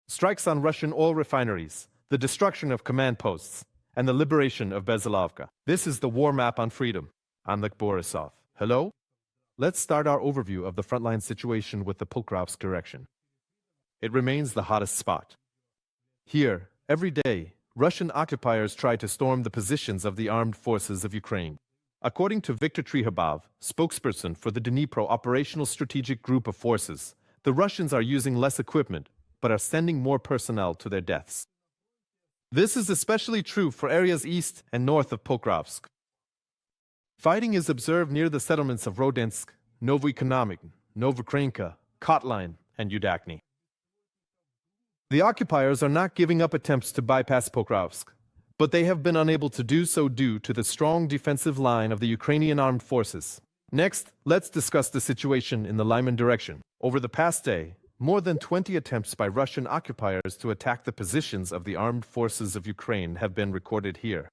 strikes on Russian oil refineries, the destruction of command posts, and the liberation of Bezelovka. This is the war map on freedom. I'm Lik Borisov. Hello? Let's start our overview of the frontline situation with the Pokrovsk direction. It remains the hottest spot. Here, every day, Russian occupiers try to storm the positions of the armed forces of Ukraine. According to Viktor Trihobov, spokesperson for the Dnipro Operational Strategic Group of Forces, the Russians are using less equipment, but are sending more personnel to their deaths. This is especially true for areas east and north of Pokrovsk. Fighting is observed near the settlements of Rodinsk, Novoekonomik, Novokrenka, Kotline, and Udakny. The occupiers are not giving up attempts to bypass Pokrovsk, but they have been unable to do so due to the strong defensive line of the Ukrainian armed forces. Next, let's discuss the situation in the Lyman direction. Over the past day, more than 20 attempts by Russian occupiers to attack the positions of the armed forces of Ukraine have been recorded here.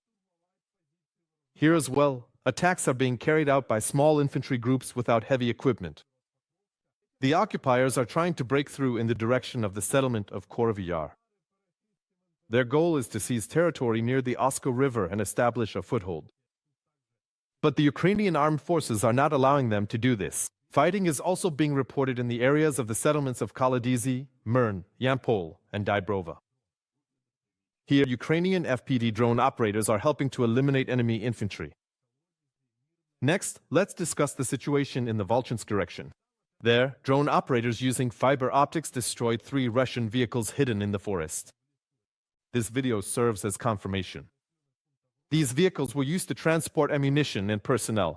Here as well, attacks are being carried out by small infantry groups without heavy equipment. The occupiers are trying to break through in the direction of the settlement of Korovi Yar. Their goal is to seize territory near the Osko River and establish a foothold. But the Ukrainian armed forces are not allowing them to do this. Fighting is also being reported in the areas of the settlements of Kolodizy, Mern, Yampol, and Dybrova. Here, Ukrainian FPV drone operators are helping to eliminate enemy infantry. Next, let's discuss the situation in the Volchansk direction. There, drone operators using fiber optics destroyed 3 Russian vehicles hidden in the forest. This video serves as confirmation. These vehicles were used to transport ammunition and personnel.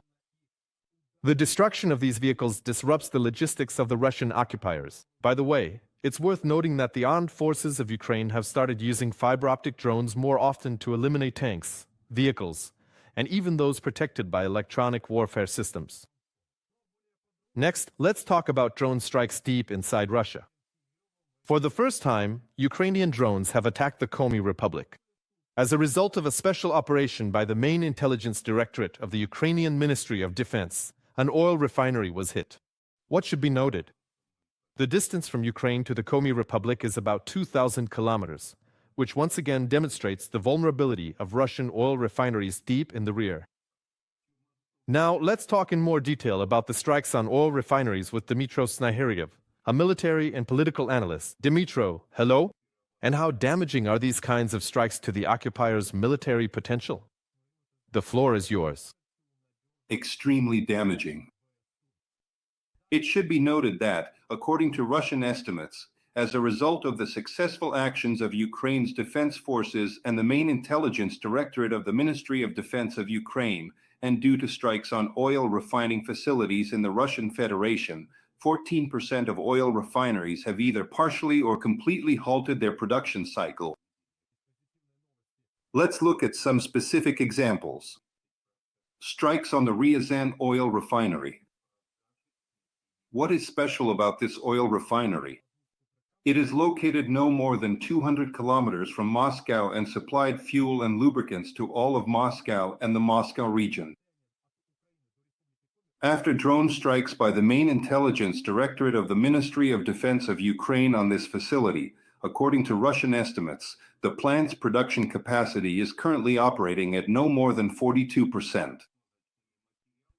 The destruction of these vehicles disrupts the logistics of the Russian occupiers. By the way, it's worth noting that the armed forces of Ukraine have started using fiber optic drones more often to eliminate tanks, vehicles, and even those protected by electronic warfare systems. Next, let's talk about drone strikes deep inside Russia. For the first time, Ukrainian drones have attacked the Komi Republic. As a result of a special operation by the main intelligence directorate of the Ukrainian Ministry of Defense, an oil refinery was hit. What should be noted? The distance from Ukraine to the Komi Republic is about 2,000 kilometers, which once again demonstrates the vulnerability of Russian oil refineries deep in the rear. Now, let's talk in more detail about the strikes on oil refineries with Dmytro Sniehirov, a military and political analyst. Dmytro, hello? And how damaging are these kinds of strikes to the occupiers' military potential? The floor is yours. Extremely damaging. It should be noted that, according to Russian estimates, as a result of the successful actions of Ukraine's defense forces and the main intelligence directorate of the Ministry of Defense of Ukraine, and due to strikes on oil refining facilities in the Russian Federation, 14% of oil refineries have either partially or completely halted their production cycle. Let's look at some specific examples. Strikes on the Ryazan oil refinery. What is special about this oil refinery? It is located no more than 200 kilometers from Moscow and supplied fuel and lubricants to all of Moscow and the Moscow region. After drone strikes by the main intelligence directorate of the Ministry of Defense of Ukraine on this facility, according to Russian estimates, the plant's production capacity is currently operating at no more than 42%.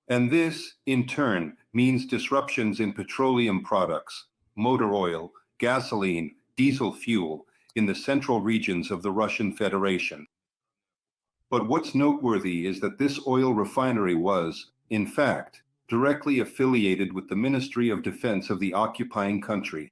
And this, in turn, means disruptions in petroleum products, motor oil, gasoline, diesel fuel, in the central regions of the Russian Federation. But what's noteworthy is that this oil refinery was, in fact, directly affiliated with the Ministry of Defense of the occupying country.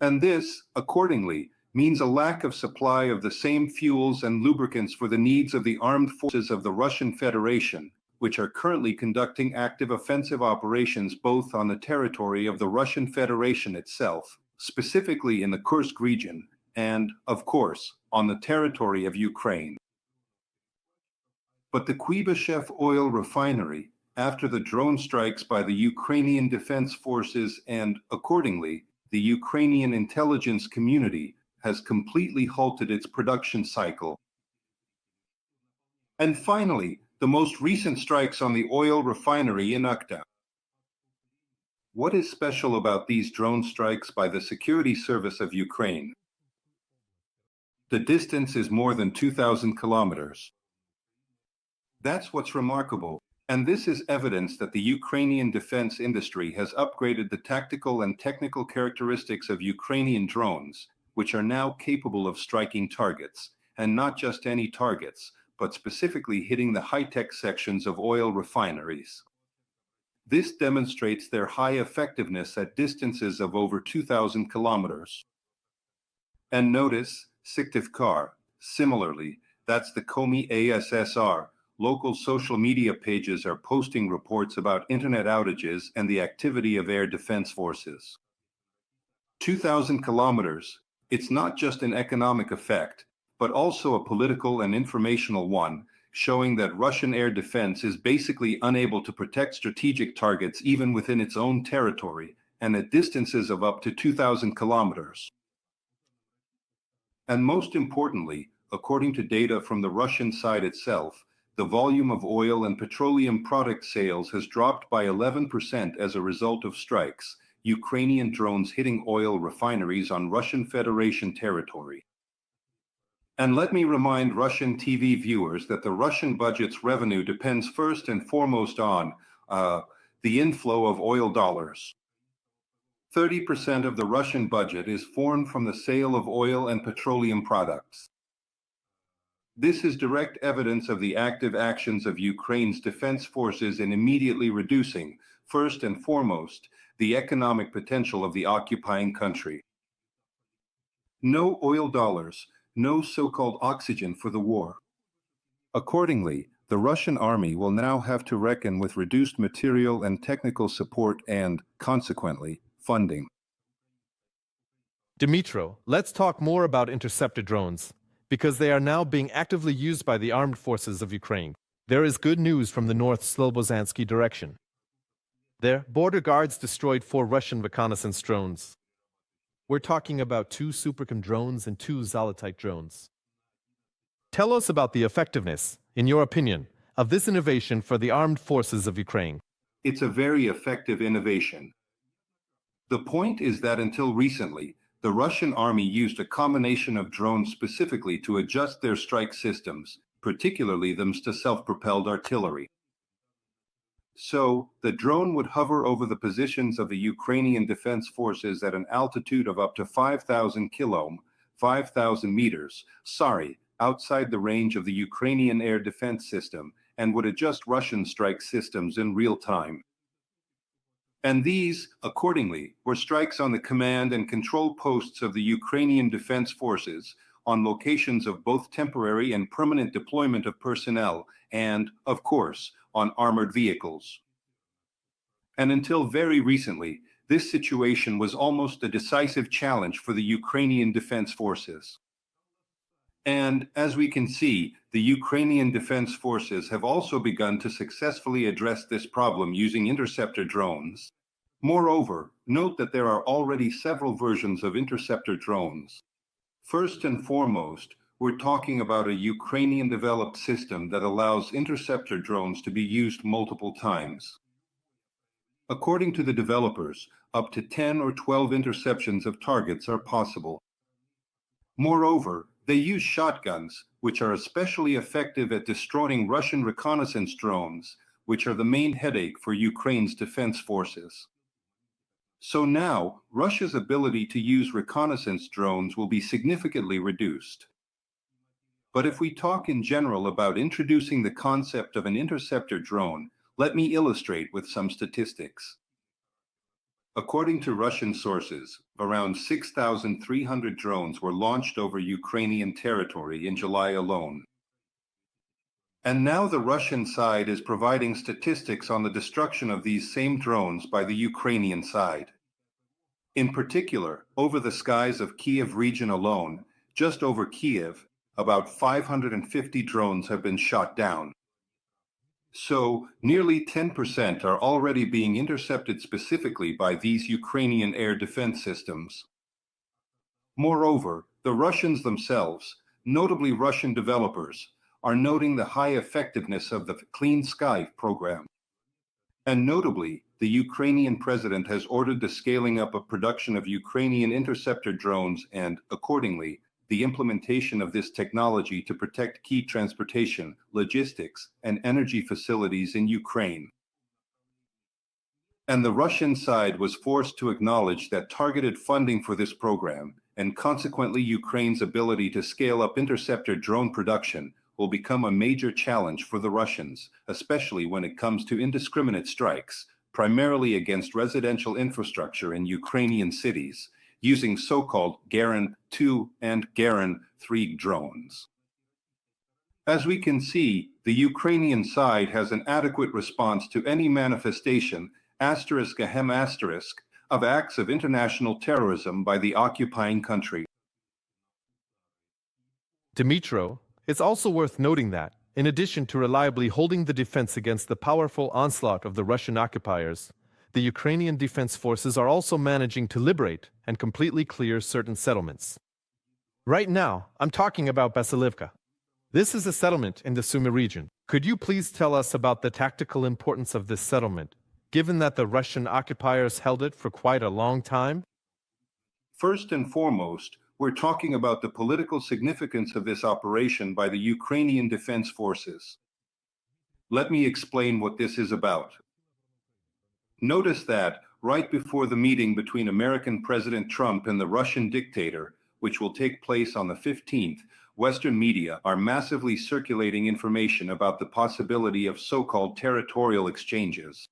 And this, accordingly, means a lack of supply of the same fuels and lubricants for the needs of the armed forces of the Russian Federation, which are currently conducting active offensive operations both on the territory of the Russian Federation itself, specifically in the Kursk region, and, of course, on the territory of Ukraine. But the Kuibyshev oil refinery, after the drone strikes by the Ukrainian Defence Forces and, accordingly, the Ukrainian intelligence community, has completely halted its production cycle. And finally, the most recent strikes on the oil refinery in Ukhta. What is special about these drone strikes by the Security Service of Ukraine? The distance is more than 2,000 kilometers. That's what's remarkable, and this is evidence that the Ukrainian defense industry has upgraded the tactical and technical characteristics of Ukrainian drones, which are now capable of striking targets, and not just any targets, but specifically hitting the high-tech sections of oil refineries. This demonstrates their high effectiveness at distances of over 2,000 kilometers. And notice, Syktyvkar, similarly, that's the Komi ASSR, local social media pages are posting reports about internet outages and the activity of air defense forces. 2,000 kilometers, it's not just an economic effect, but also a political and informational one, showing that Russian air defense is basically unable to protect strategic targets even within its own territory, and at distances of up to 2,000 kilometers. And most importantly, according to data from the Russian side itself, the volume of oil and petroleum product sales has dropped by 11% as a result of strikes, Ukrainian drones hitting oil refineries on Russian Federation territory. And let me remind Russian TV viewers that the Russian budget's revenue depends first and foremost on the inflow of oil dollars. 30% of the Russian budget is formed from the sale of oil and petroleum products. This is direct evidence of the active actions of Ukraine's defense forces in immediately reducing, first and foremost, the economic potential of the occupying country. No oil dollars, no so-called oxygen for the war. Accordingly, the Russian army will now have to reckon with reduced material and technical support and, consequently, funding. Dmytro, let's talk more about interceptor drones, because they are now being actively used by the armed forces of Ukraine. There is good news from the North Slobozansky direction. There, border guards destroyed 4 Russian reconnaissance drones. We're talking about 2 Supercom drones and 2 Zolotite drones. Tell us about the effectiveness, in your opinion, of this innovation for the armed forces of Ukraine. It's a very effective innovation. The point is that until recently, the Russian army used a combination of drones specifically to adjust their strike systems, particularly those to self-propelled artillery. So, the drone would hover over the positions of the Ukrainian Defence Forces at an altitude of up to 5,000 meters, outside the range of the Ukrainian air defense system, and would adjust Russian strike systems in real time. And these, accordingly, were strikes on the command and control posts of the Ukrainian Defence Forces, on locations of both temporary and permanent deployment of personnel, and, of course, on armored vehicles. And until very recently, this situation was almost a decisive challenge for the Ukrainian Defense Forces. And, as we can see, the Ukrainian Defense Forces have also begun to successfully address this problem using interceptor drones. Moreover, note that there are already several versions of interceptor drones. First and foremost, we're talking about a Ukrainian-developed system that allows interceptor drones to be used multiple times. According to the developers, up to 10 or 12 interceptions of targets are possible. Moreover, they use shotguns, which are especially effective at destroying Russian reconnaissance drones, which are the main headache for Ukraine's defense forces. So now, Russia's ability to use reconnaissance drones will be significantly reduced. But if we talk in general about introducing the concept of an interceptor drone, let me illustrate with some statistics. According to Russian sources, around 6,300 drones were launched over Ukrainian territory in July alone. And now the Russian side is providing statistics on the destruction of these same drones by the Ukrainian side. In particular, over the skies of Kiev region alone, just over Kiev, about 550 drones have been shot down. So, nearly 10% are already being intercepted specifically by these Ukrainian air defense systems. Moreover, the Russians themselves, notably Russian developers, are noting the high effectiveness of the Clean Sky program. And notably, the Ukrainian president has ordered the scaling up of production of Ukrainian interceptor drones and, accordingly, the implementation of this technology to protect key transportation, logistics, and energy facilities in Ukraine. And the Russian side was forced to acknowledge that targeted funding for this program, and consequently Ukraine's ability to scale up interceptor drone production, will become a major challenge for the Russians, especially when it comes to indiscriminate strikes, primarily against residential infrastructure in Ukrainian cities, using so-called Garan 2 and Garan 3 drones. As we can see, the Ukrainian side has an adequate response to any manifestation of acts of international terrorism by the occupying country. Dmytro, it's also worth noting that, in addition to reliably holding the defense against the powerful onslaught of the Russian occupiers, the Ukrainian Defence Forces are also managing to liberate and completely clear certain settlements. Right now, I'm talking about Bezsalivka. This is a settlement in the Sumy region. Could you please tell us about the tactical importance of this settlement, given that the Russian occupiers held it for quite a long time? First and foremost, we're talking about the political significance of this operation by the Ukrainian Defence Forces. Let me explain what this is about. Notice that, right before the meeting between American President Trump and the Russian dictator, which will take place on the 15th, Western media are massively circulating information about the possibility of so-called territorial exchanges.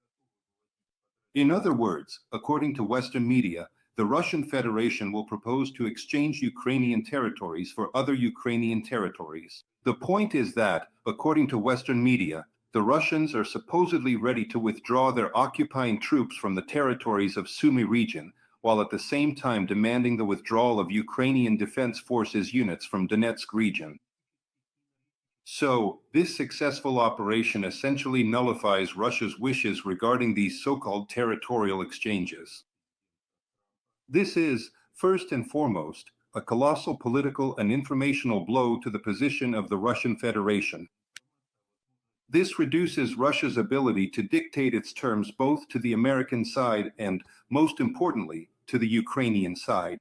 In other words, according to Western media, the Russian Federation will propose to exchange Ukrainian territories for other Ukrainian territories. The point is that, according to Western media, the Russians are supposedly ready to withdraw their occupying troops from the territories of Sumy region, while at the same time demanding the withdrawal of Ukrainian Defence Forces units from Donetsk region. So, this successful operation essentially nullifies Russia's wishes regarding these so-called territorial exchanges. This is, first and foremost, a colossal political and informational blow to the position of the Russian Federation. This reduces Russia's ability to dictate its terms both to the American side and, most importantly, to the Ukrainian side.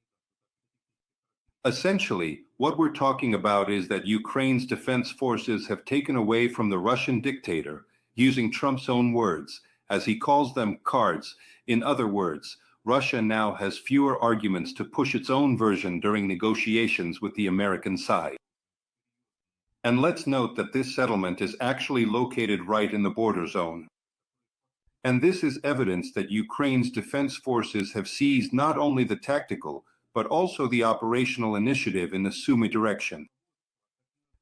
Essentially, what we're talking about is that Ukraine's defense forces have taken away from the Russian dictator, using Trump's own words, as he calls them cards. In other words, Russia now has fewer arguments to push its own version during negotiations with the American side. And let's note that this settlement is actually located right in the border zone. And this is evidence that Ukraine's defense forces have seized not only the tactical, but also the operational initiative in the Sumy direction.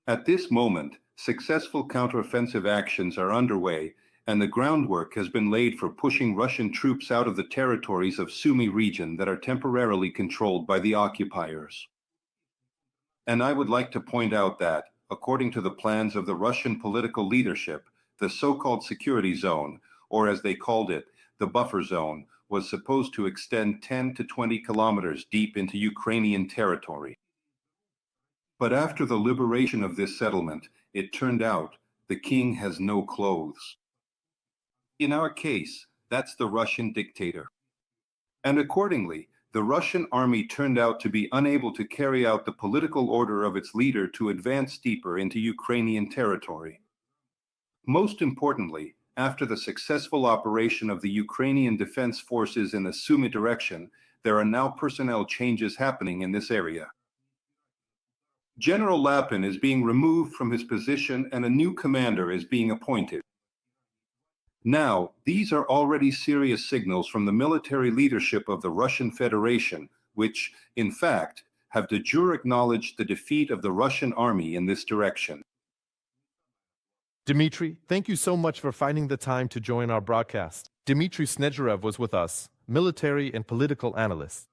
At this moment, successful counteroffensive actions are underway, and the groundwork has been laid for pushing Russian troops out of the territories of Sumy region that are temporarily controlled by the occupiers. And I would like to point out that, according to the plans of the Russian political leadership, the so-called security zone, or as they called it, the buffer zone, was supposed to extend 10 to 20 kilometers deep into Ukrainian territory. But after the liberation of this settlement, it turned out the king has no clothes. In our case, that's the Russian dictator. And accordingly, the Russian army turned out to be unable to carry out the political order of its leader to advance deeper into Ukrainian territory. Most importantly, after the successful operation of the Ukrainian Defence Forces in the Sumy direction, there are now personnel changes happening in this area. General Lapin is being removed from his position and a new commander is being appointed. Now, these are already serious signals from the military leadership of the Russian Federation, which, in fact, have de jure acknowledged the defeat of the Russian army in this direction. Dmitry, thank you so much for finding the time to join our broadcast. Dmytro Sniehirov was with us, military and political analyst.